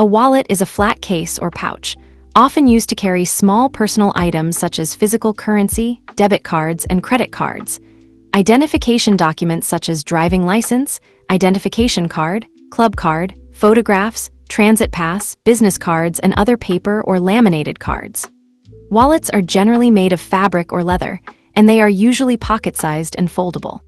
A wallet is a flat case or pouch, often used to carry small personal items such as physical currency, debit cards, and credit cards. Identification documents such as driving license, identification card, club card, photographs, transit pass, business cards, and other paper or laminated cards. Wallets are generally made of fabric or leather, and they are usually pocket-sized and foldable.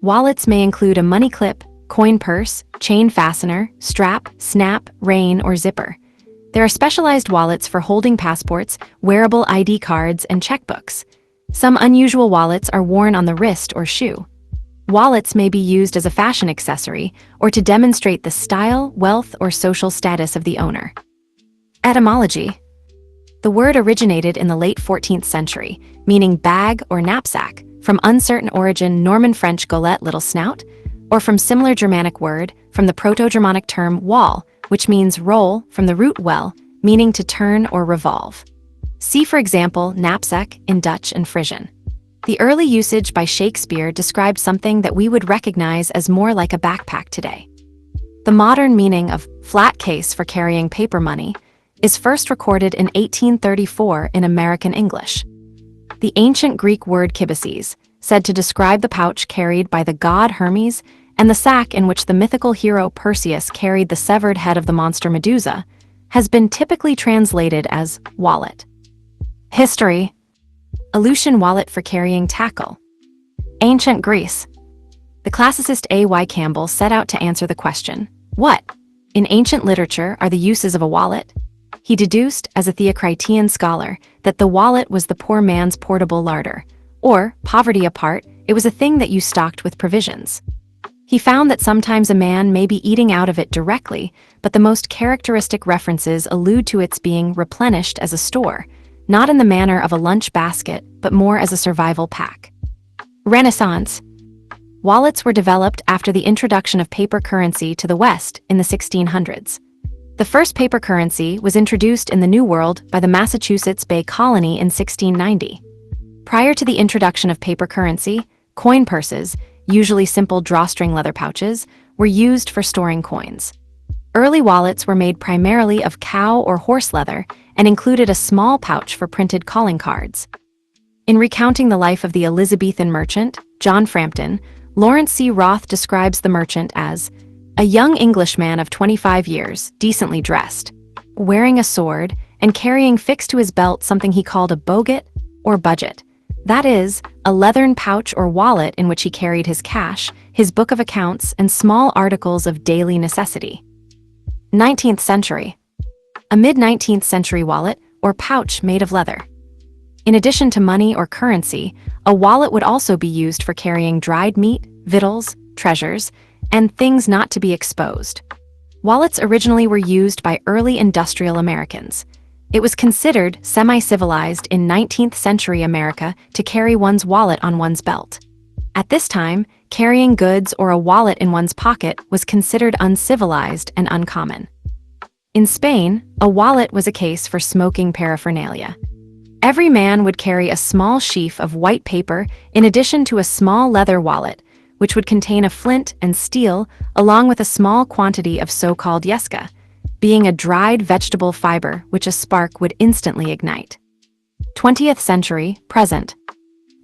Wallets may include a money clip, coin purse, chain fastener, strap, snap, rein, or zipper. There are specialized wallets for holding passports, wearable ID cards, and checkbooks. Some unusual wallets are worn on the wrist or shoe. Wallets may be used as a fashion accessory or to demonstrate the style, wealth, or social status of the owner. Etymology. The word originated in the late 14th century, meaning bag or knapsack, from uncertain origin Norman French golet little snout, or from similar Germanic word, from the Proto-Germanic term wall, which means roll, from the root well, meaning to turn or revolve. See, for example, knapsack in Dutch and Frisian. The early usage by Shakespeare described something that we would recognize as more like a backpack today. The modern meaning of flat case for carrying paper money is first recorded in 1834 in American English. The ancient Greek word kibises, said to describe the pouch carried by the god Hermes, and the sack in which the mythical hero Perseus carried the severed head of the monster Medusa, has been typically translated as wallet. History. Aleutian wallet for carrying tackle. Ancient Greece. The classicist A.Y. Campbell set out to answer the question, what, in ancient literature, are the uses of a wallet? He deduced, as a Theocritean scholar, that the wallet was the poor man's portable larder, or, poverty apart, it was a thing that you stocked with provisions. He found that sometimes a man may be eating out of it directly, but the most characteristic references allude to its being replenished as a store, not in the manner of a lunch basket, but more as a survival pack. Renaissance. Wallets were developed after the introduction of paper currency to the West in the 1600s. The first paper currency was introduced in the New World by the Massachusetts Bay Colony in 1690. Prior to the introduction of paper currency, coin purses, usually simple drawstring leather pouches, were used for storing coins. Early wallets were made primarily of cow or horse leather and included a small pouch for printed calling cards. In recounting the life of the Elizabethan merchant, John Frampton, Lawrence C. Roth describes the merchant as a young Englishman of 25 years, decently dressed, wearing a sword and carrying fixed to his belt something he called a boget or budget. That is, a leathern pouch or wallet in which he carried his cash, his book of accounts, and small articles of daily necessity. 19th century. A mid-19th century wallet or pouch made of leather. In addition to money or currency, a wallet would also be used for carrying dried meat, victuals, treasures, and things not to be exposed. Wallets originally were used by early industrial Americans. It was considered semi-civilized in 19th century America to carry one's wallet on one's belt. At this time, carrying goods or a wallet in one's pocket was considered uncivilized and uncommon. In Spain, a wallet was a case for smoking paraphernalia. Every man would carry a small sheaf of white paper in addition to a small leather wallet, which would contain a flint and steel along with a small quantity of so-called yesca, being a dried vegetable fiber which a spark would instantly ignite. 20th century, present.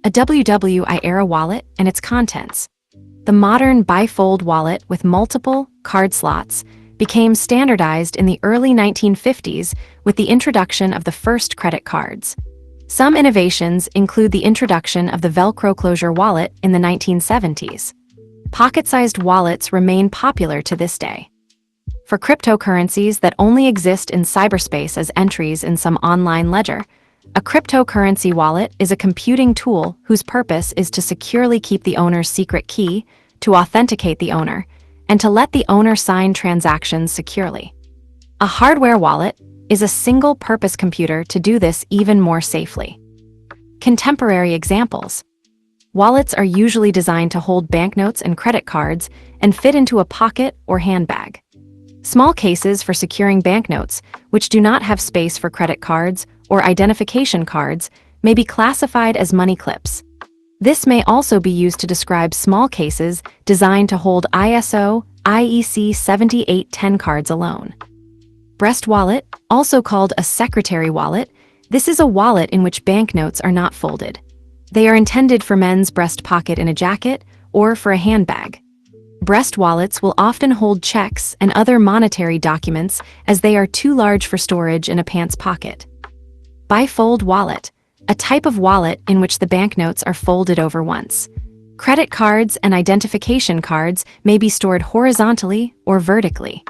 A WWI-era wallet and its contents. The modern bifold wallet with multiple card slots became standardized in the early 1950s with the introduction of the first credit cards. Some innovations include the introduction of the Velcro closure wallet in the 1970s. Pocket-sized wallets remain popular to this day. For cryptocurrencies that only exist in cyberspace as entries in some online ledger, a cryptocurrency wallet is a computing tool whose purpose is to securely keep the owner's secret key, to authenticate the owner, and to let the owner sign transactions securely. A hardware wallet is a single-purpose computer to do this even more safely. Contemporary examples. Wallets are usually designed to hold banknotes and credit cards and fit into a pocket or handbag. Small cases for securing banknotes, which do not have space for credit cards or identification cards, may be classified as money clips. This may also be used to describe small cases designed to hold ISO/IEC 7810 cards alone. Breast wallet, also called a secretary wallet, this is a wallet in which banknotes are not folded. They are intended for men's breast pocket in a jacket or for a handbag. Breast wallets will often hold checks and other monetary documents as they are too large for storage in a pants pocket. Bifold wallet, a type of wallet in which the banknotes are folded over once. Credit cards and identification cards may be stored horizontally or vertically.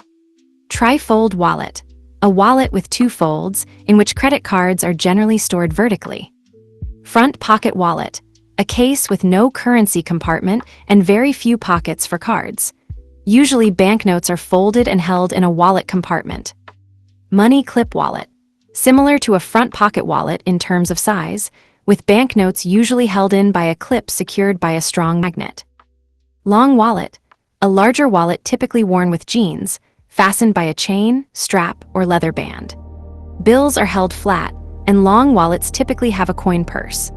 Trifold wallet, a wallet with two folds in which credit cards are generally stored vertically. Front pocket wallet, a case with no currency compartment and very few pockets for cards. Usually banknotes are folded and held in a wallet compartment. Money clip wallet, similar to a front pocket wallet in terms of size, with banknotes usually held in by a clip secured by a strong magnet. Long wallet, a larger wallet typically worn with jeans, fastened by a chain, strap, or leather band. Bills are held flat, and long wallets typically have a coin purse.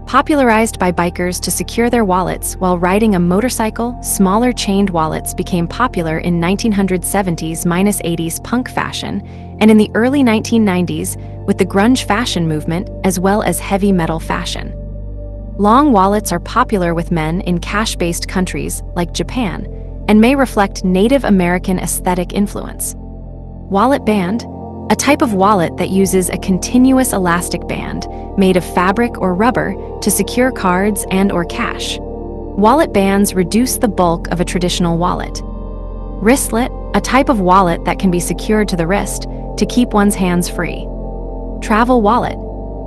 Popularized by bikers to secure their wallets while riding a motorcycle, smaller chained wallets became popular in 1970s-80s punk fashion and in the early 1990s with the grunge fashion movement as well as heavy metal fashion. Long wallets are popular with men in cash-based countries like Japan and may reflect Native American aesthetic influence. Wallet band, a type of wallet that uses a continuous elastic band made of fabric or rubber to secure cards and/or cash. Wallet bands reduce the bulk of a traditional wallet. Wristlet, a type of wallet that can be secured to the wrist to keep one's hands free. Travel wallet,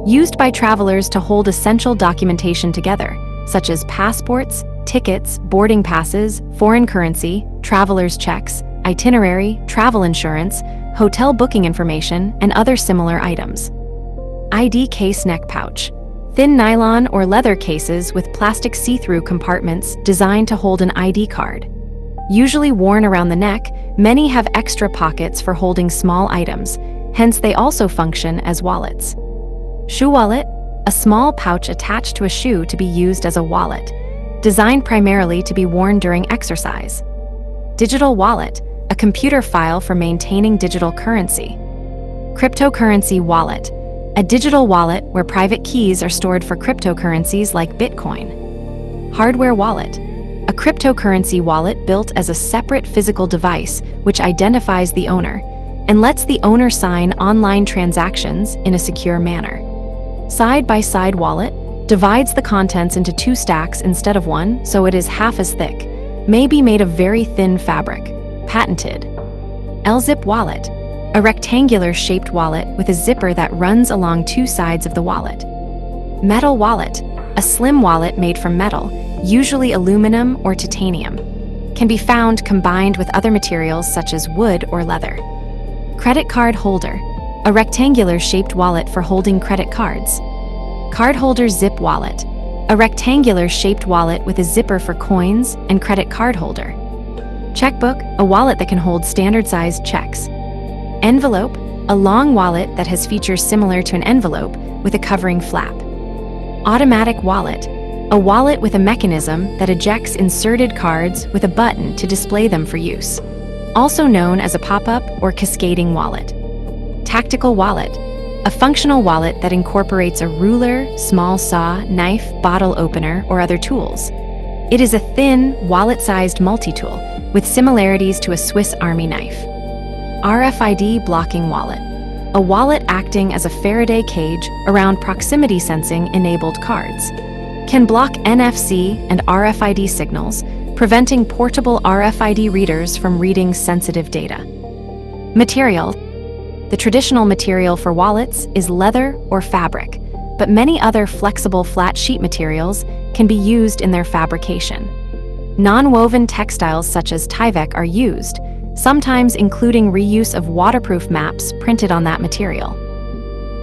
used by travelers to hold essential documentation together, such as passports, tickets, boarding passes, foreign currency, traveler's checks, itinerary, travel insurance, hotel booking information, and other similar items. ID case neck pouch, thin nylon or leather cases with plastic see-through compartments designed to hold an ID card. Usually worn around the neck, many have extra pockets for holding small items, hence they also function as wallets. Shoe wallet, a small pouch attached to a shoe to be used as a wallet, designed primarily to be worn during exercise. Digital wallet, a computer file for maintaining digital currency. Cryptocurrency wallet, a digital wallet where private keys are stored for cryptocurrencies like Bitcoin. Hardware wallet, a cryptocurrency wallet built as a separate physical device which identifies the owner and lets the owner sign online transactions in a secure manner. Side-by-side wallet divides the contents into two stacks instead of one, so it is half as thick, may be made of very thin fabric. Patented. L-zip wallet, a rectangular-shaped wallet with a zipper that runs along two sides of the wallet. Metal wallet, a slim wallet made from metal, usually aluminum or titanium. Can be found combined with other materials such as wood or leather. Credit card holder, a rectangular-shaped wallet for holding credit cards. Card holder zip wallet, a rectangular-shaped wallet with a zipper for coins and credit card holder. Checkbook, a wallet that can hold standard-sized checks. Envelope, a long wallet that has features similar to an envelope with a covering flap. Automatic wallet, a wallet with a mechanism that ejects inserted cards with a button to display them for use, also known as a pop-up or cascading wallet. Tactical wallet, a functional wallet that incorporates a ruler, small saw, knife, bottle opener, or other tools. It is a thin, wallet-sized multi-tool with similarities to a Swiss Army knife. RFID blocking wallet, a wallet acting as a Faraday cage around proximity sensing-enabled cards. Can block NFC and RFID signals, preventing portable RFID readers from reading sensitive data. Material. The traditional material for wallets is leather or fabric, but many other flexible flat sheet materials can be used in their fabrication. Non-woven textiles such as Tyvek are used, sometimes including reuse of waterproof maps printed on that material.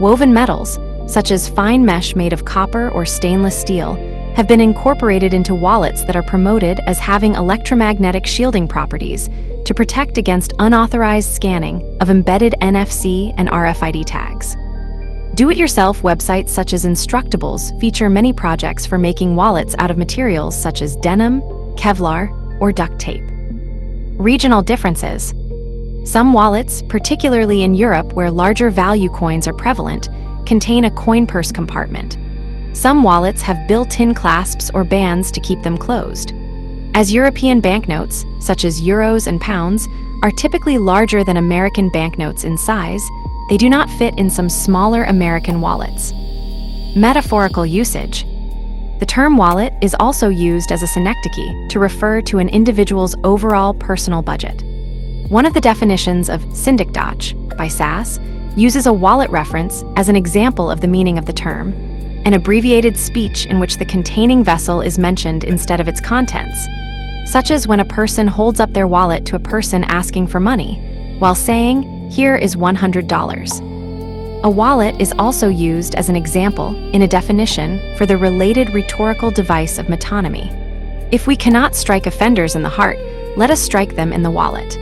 Woven metals, such as fine mesh made of copper or stainless steel, have been incorporated into wallets that are promoted as having electromagnetic shielding properties to protect against unauthorized scanning of embedded NFC and RFID tags. Do-it-yourself websites such as Instructables feature many projects for making wallets out of materials such as denim, Kevlar, or duct tape. Regional differences. Some wallets, particularly in Europe where larger value coins are prevalent, contain a coin purse compartment. Some wallets have built-in clasps or bands to keep them closed. As European banknotes, such as euros and pounds, are typically larger than American banknotes in size, they do not fit in some smaller American wallets. Metaphorical usage. The term wallet is also used as a synecdoche to refer to an individual's overall personal budget. One of the definitions of synecdoche by Sass uses a wallet reference as an example of the meaning of the term, an abbreviated speech in which the containing vessel is mentioned instead of its contents, such as when a person holds up their wallet to a person asking for money, while saying, "Here is $100." A wallet is also used as an example in a definition for the related rhetorical device of metonymy. If we cannot strike offenders in the heart, let us strike them in the wallet.